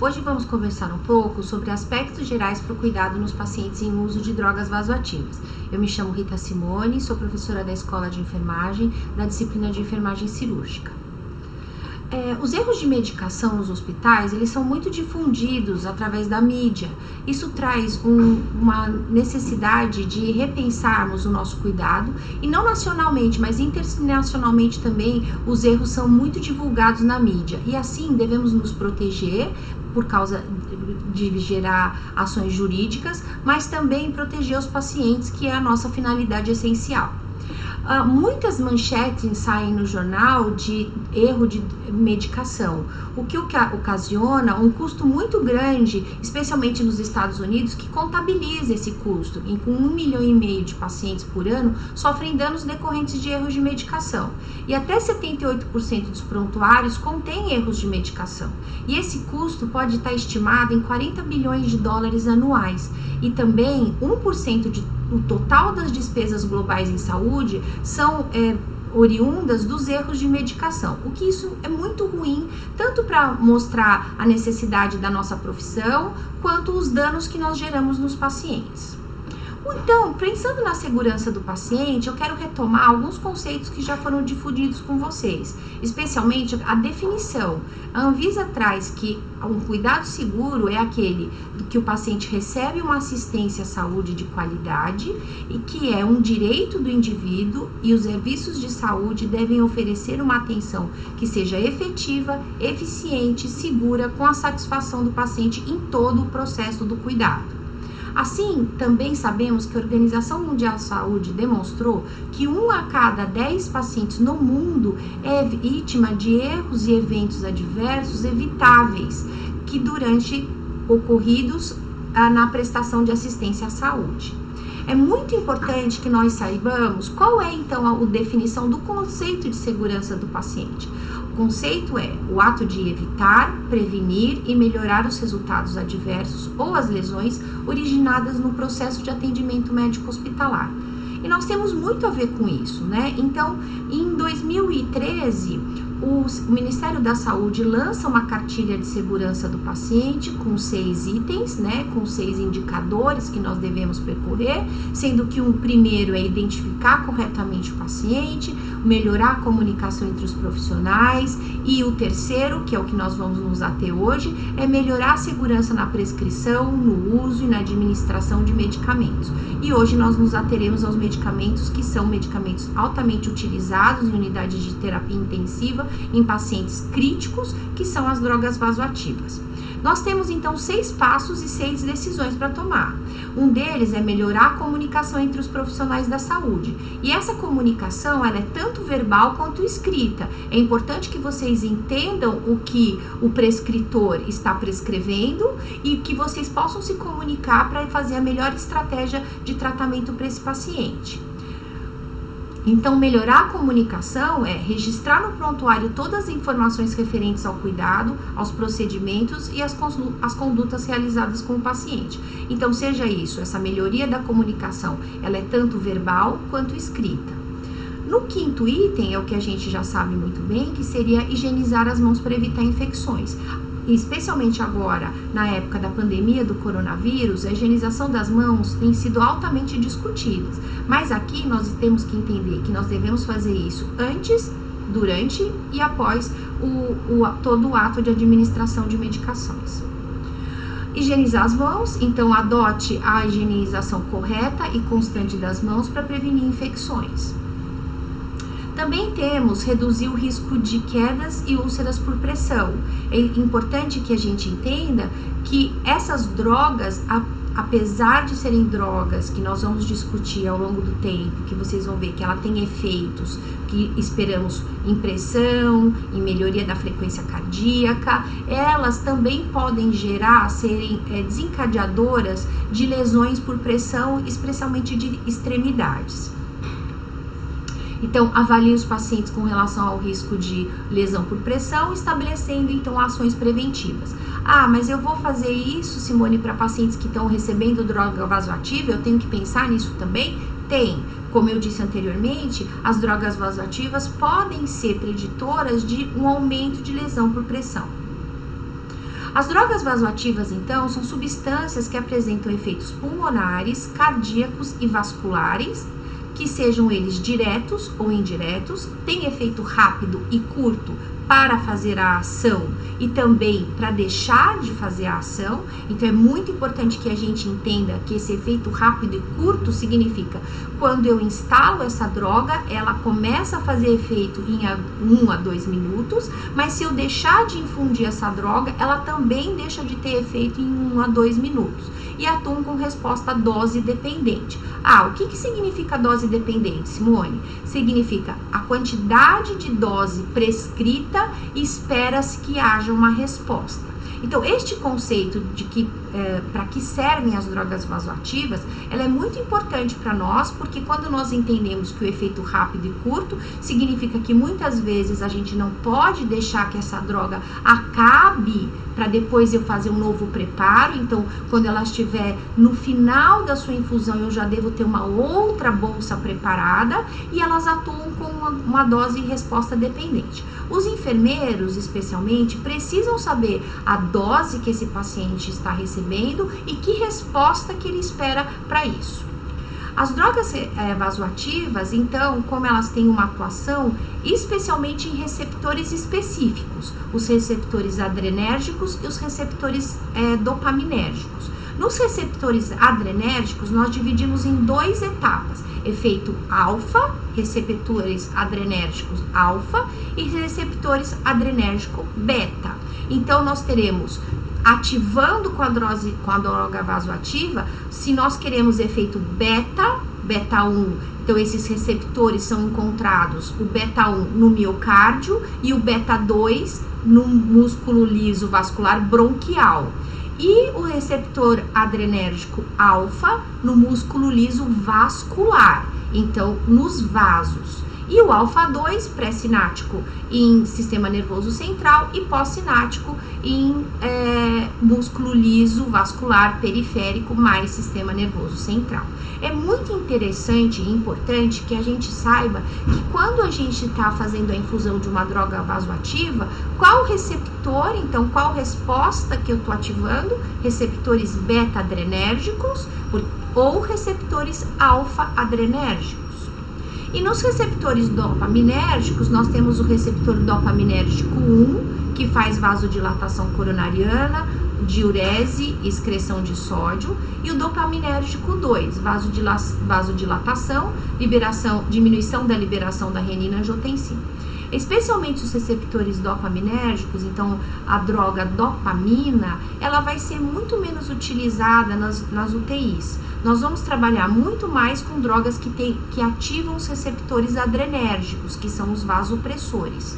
Hoje vamos conversar um pouco sobre aspectos gerais para o cuidado nos pacientes em uso de drogas vasoativas. Eu me chamo Rita Simone, sou professora da Escola de Enfermagem, da disciplina de Enfermagem Cirúrgica. Os erros de medicação nos hospitais, eles são muito difundidos através da mídia. Isso traz uma necessidade de repensarmos o nosso cuidado, e não nacionalmente, mas internacionalmente também, os erros são muito divulgados na mídia. E assim, devemos nos proteger por causa de gerar ações jurídicas, mas também proteger os pacientes, que é a nossa finalidade essencial. Muitas manchetes saem no jornal de erro de medicação, o que ocasiona um custo muito grande, especialmente nos Estados Unidos, que contabiliza esse custo, e com 1,5 milhão de pacientes por ano sofrem danos decorrentes de erros de medicação. E até 78% dos prontuários contêm erros de medicação. E esse custo pode estar estimado em 40 bilhões de dólares anuais. E também 1% o total das despesas globais em saúde são oriundas dos erros de medicação, o que isso é muito ruim, tanto para mostrar a necessidade da nossa profissão, quanto os danos que nós geramos nos pacientes. Então, pensando na segurança do paciente, eu quero retomar alguns conceitos que já foram difundidos com vocês, especialmente a definição. A Anvisa traz que um cuidado seguro é aquele que o paciente recebe uma assistência à saúde de qualidade e que é um direito do indivíduo, e os serviços de saúde devem oferecer uma atenção que seja efetiva, eficiente, segura, com a satisfação do paciente em todo o processo do cuidado. Assim, também sabemos que a Organização Mundial de Saúde demonstrou que 1 a cada 10 pacientes no mundo é vítima de erros e eventos adversos evitáveis que durante ocorridos na prestação de assistência à saúde. É muito importante que nós saibamos qual é então a definição do conceito de segurança do paciente. O conceito é o ato de evitar, prevenir e melhorar os resultados adversos ou as lesões originadas no processo de atendimento médico hospitalar. E nós temos muito a ver com isso, né? Então, em 2013, o Ministério da Saúde lança uma cartilha de segurança do paciente com 6 itens, né? Com 6 indicadores que nós devemos percorrer, sendo que o primeiro é identificar corretamente o paciente, melhorar a comunicação entre os profissionais, e o terceiro, que é o que nós vamos nos ater hoje, é melhorar a segurança na prescrição, no uso e na administração de medicamentos. E hoje nós nos ateremos aos medicamentos que são medicamentos altamente utilizados em unidades de terapia intensiva em pacientes críticos, que são as drogas vasoativas. Nós temos então 6 passos e 6 decisões para tomar. Um deles é melhorar a comunicação entre os profissionais da saúde. E essa comunicação, ela é tanto verbal quanto escrita. É importante que vocês entendam o que o prescritor está prescrevendo e que vocês possam se comunicar para fazer a melhor estratégia de tratamento para esse paciente. Então, melhorar a comunicação é registrar no prontuário todas as informações referentes ao cuidado, aos procedimentos e às condutas realizadas com o paciente. Então, seja isso, essa melhoria da comunicação, ela é tanto verbal quanto escrita. No 5º item, é o que a gente já sabe muito bem, que seria higienizar as mãos para evitar infecções. E especialmente agora, na época da pandemia do coronavírus, a higienização das mãos tem sido altamente discutida. Mas aqui nós temos que entender que nós devemos fazer isso antes, durante e após todo o ato de administração de medicações. Higienizar as mãos, então adote a higienização correta e constante das mãos para prevenir infecções. Também temos reduzir o risco de quedas e úlceras por pressão. É importante que a gente entenda que essas drogas, apesar de serem drogas que nós vamos discutir ao longo do tempo, que vocês vão ver que ela tem efeitos que esperamos em pressão, em melhoria da frequência cardíaca, elas também podem serem desencadeadoras de lesões por pressão, especialmente de extremidades. Então, avalie os pacientes com relação ao risco de lesão por pressão, estabelecendo, então, ações preventivas. Ah, mas eu vou fazer isso, Simone, para pacientes que estão recebendo droga vasoativa, eu tenho que pensar nisso também? Tem. Como eu disse anteriormente, as drogas vasoativas podem ser preditoras de um aumento de lesão por pressão. As drogas vasoativas, então, são substâncias que apresentam efeitos pulmonares, cardíacos e vasculares, que sejam eles diretos ou indiretos, têm efeito rápido e curto para fazer a ação e também para deixar de fazer a ação. Então é muito importante que a gente entenda que esse efeito rápido e curto significa quando eu instalo essa droga, ela começa a fazer efeito em 1 a 2 minutos, mas se eu deixar de infundir essa droga, ela também deixa de ter efeito em 1 a 2 minutos. E atuam com resposta dose dependente. O que significa dose dependente, Simone? Significa a quantidade de dose prescrita e espera-se que haja uma resposta. Então, este conceito de que para que servem as drogas vasoativas, ela é muito importante para nós, porque quando nós entendemos que o efeito rápido e curto significa que muitas vezes a gente não pode deixar que essa droga acabe para depois eu fazer um novo preparo. Então, quando ela estiver no final da sua infusão, eu já devo ter uma outra bolsa preparada, e elas atuam com uma dose e resposta dependente. Os enfermeiros, especialmente, precisam saber a dose que esse paciente está recebendo e que resposta que ele espera para isso. As drogas vasoativas, então, como elas têm uma atuação especialmente em receptores específicos, os receptores adrenérgicos e os receptores dopaminérgicos. Nos receptores adrenérgicos, nós dividimos em 2 etapas: efeito alfa, receptores adrenérgicos alfa, e receptores adrenérgico beta. Então, nós teremos ativando com a droga vasoativa, se nós queremos efeito beta 1, então esses receptores são encontrados, o beta 1 no miocárdio e o beta 2 no músculo liso vascular bronquial. E o receptor adrenérgico alfa no músculo liso vascular, então nos vasos. E o alfa 2 pré-sinático em sistema nervoso central e pós-sinático em músculo liso vascular periférico mais sistema nervoso central. É muito interessante e importante que a gente saiba que quando a gente está fazendo a infusão de uma droga vasoativa, qual receptor, então qual resposta que eu estou ativando? Receptores beta-adrenérgicos ou receptores alfa-adrenérgicos. E nos receptores dopaminérgicos, nós temos o receptor dopaminérgico 1, que faz vasodilatação coronariana, diurese e excreção de sódio, e o dopaminérgico 2, vasodilatação, diminuição da liberação da renina e angiotensina. Especialmente os receptores dopaminérgicos, então a droga dopamina, ela vai ser muito menos utilizada nas UTIs. Nós vamos trabalhar muito mais com drogas que ativam os receptores adrenérgicos, que são os vasopressores.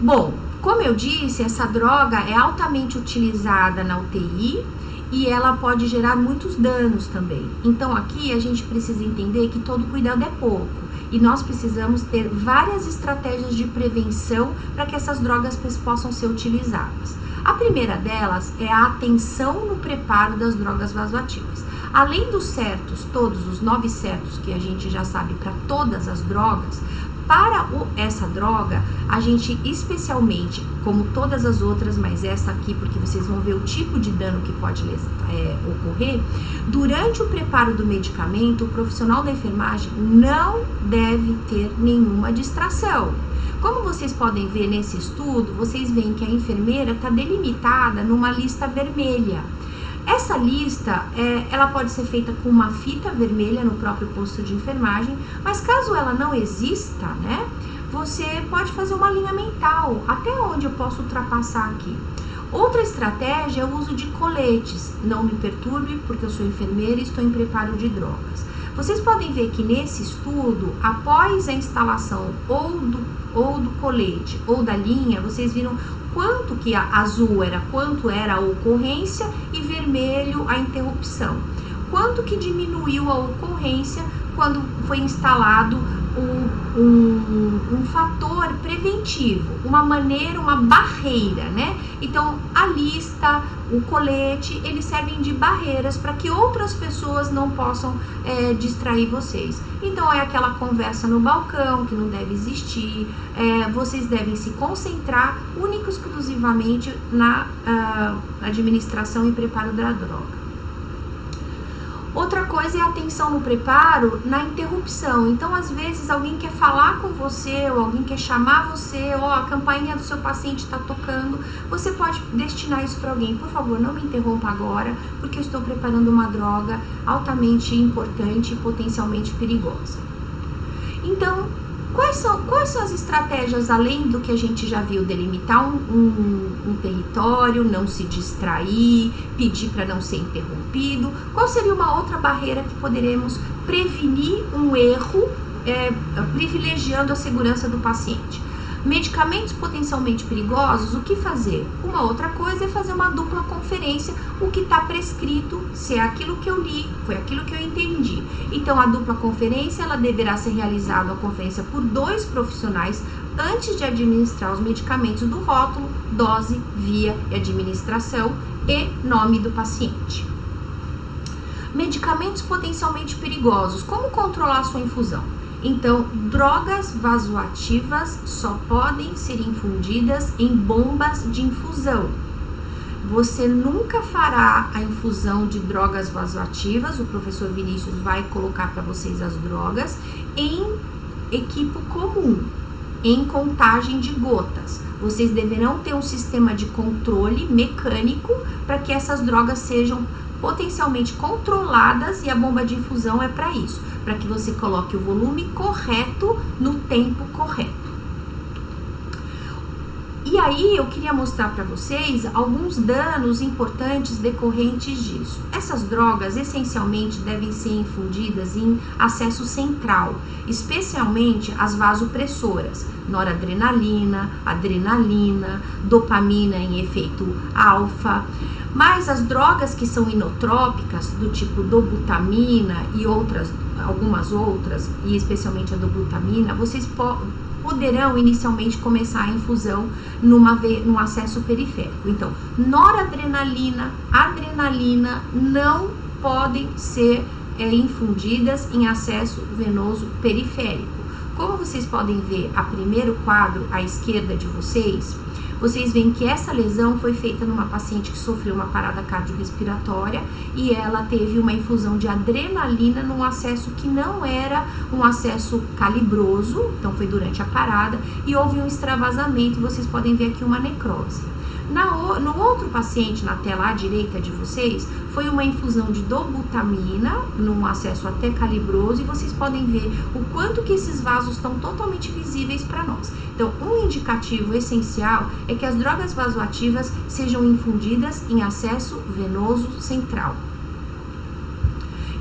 Bom, como eu disse, essa droga é altamente utilizada na UTI e ela pode gerar muitos danos também. Então aqui a gente precisa entender que todo cuidado é pouco e nós precisamos ter várias estratégias de prevenção para que essas drogas possam ser utilizadas. A primeira delas é a atenção no preparo das drogas vasoativas. Além dos certos, todos os 9 certos que a gente já sabe para todas as drogas, para essa droga, a gente especialmente, como todas as outras, mas essa aqui, porque vocês vão ver o tipo de dano que pode ocorrer, durante o preparo do medicamento, o profissional da enfermagem não deve ter nenhuma distração. Como vocês podem ver nesse estudo, vocês veem que a enfermeira está delimitada numa lista vermelha. Essa lista, ela pode ser feita com uma fita vermelha no próprio posto de enfermagem, mas caso ela não exista, né, você pode fazer uma linha mental, até onde eu posso ultrapassar aqui. Outra estratégia é o uso de coletes. Não me perturbe, porque eu sou enfermeira e estou em preparo de drogas. Vocês podem ver que nesse estudo, após a instalação ou do colete ou da linha, vocês viram quanto que azul era quanto era a ocorrência e vermelho a interrupção. Quanto que diminuiu a ocorrência quando foi instalado um fator preventivo, uma maneira, uma barreira, né? Então, a lista, o colete, eles servem de barreiras para que outras pessoas não possam distrair vocês. Então, é aquela conversa no balcão que não deve existir, vocês devem se concentrar única e exclusivamente na administração e preparo da droga. Outra coisa é a atenção no preparo, na interrupção. Então, às vezes, alguém quer falar com você, ou alguém quer chamar você, ou a campainha do seu paciente está tocando. Você pode destinar isso para alguém. Por favor, não me interrompa agora, porque eu estou preparando uma droga altamente importante e potencialmente perigosa. Então, quais são as estratégias, além do que a gente já viu, delimitar um território, não se distrair, pedir para não ser interrompido? Qual seria uma outra barreira que poderemos prevenir um erro, privilegiando a segurança do paciente? Medicamentos potencialmente perigosos, o que fazer? Uma outra coisa é fazer uma dupla conferência, o que está prescrito, se é aquilo que eu li, foi aquilo que eu entendi. Então, a dupla conferência, ela deverá ser realizada a conferência por 2 profissionais antes de administrar os medicamentos do rótulo, dose, via e administração e nome do paciente. Medicamentos potencialmente perigosos, como controlar a sua infusão? Então, drogas vasoativas só podem ser infundidas em bombas de infusão. Você nunca fará a infusão de drogas vasoativas, o professor Vinícius vai colocar para vocês as drogas, em equipo comum, em contagem de gotas. Vocês deverão ter um sistema de controle mecânico para que essas drogas sejam potencialmente controladas, e a bomba de infusão é para isso, para que você coloque o volume correto no tempo correto. E aí eu queria mostrar para vocês alguns danos importantes decorrentes disso. Essas drogas essencialmente devem ser infundidas em acesso central, especialmente as vasopressoras, noradrenalina, adrenalina, dopamina em efeito alfa. Mas as drogas que são inotrópicas, do tipo dobutamina e algumas outras, e especialmente a dobutamina, vocês poderão inicialmente começar a infusão num acesso periférico. Então, noradrenalina, adrenalina não podem ser infundidas em acesso venoso periférico. Como vocês podem ver, a primeiro quadro à esquerda de vocês veem que essa lesão foi feita numa paciente que sofreu uma parada cardiorrespiratória e ela teve uma infusão de adrenalina num acesso que não era um acesso calibroso, então foi durante a parada, e houve um extravasamento, e vocês podem ver aqui uma necrose. No outro paciente, na tela à direita de vocês, foi uma infusão de dobutamina, num acesso até calibroso, e vocês podem ver o quanto que esses vasos estão totalmente visíveis para nós. Então, um indicativo essencial é que as drogas vasoativas sejam infundidas em acesso venoso central.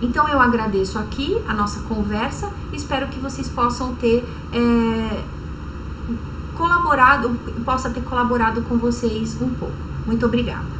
Então, eu agradeço aqui a nossa conversa, espero que vocês possam ter possa ter colaborado com vocês um pouco. Muito obrigada.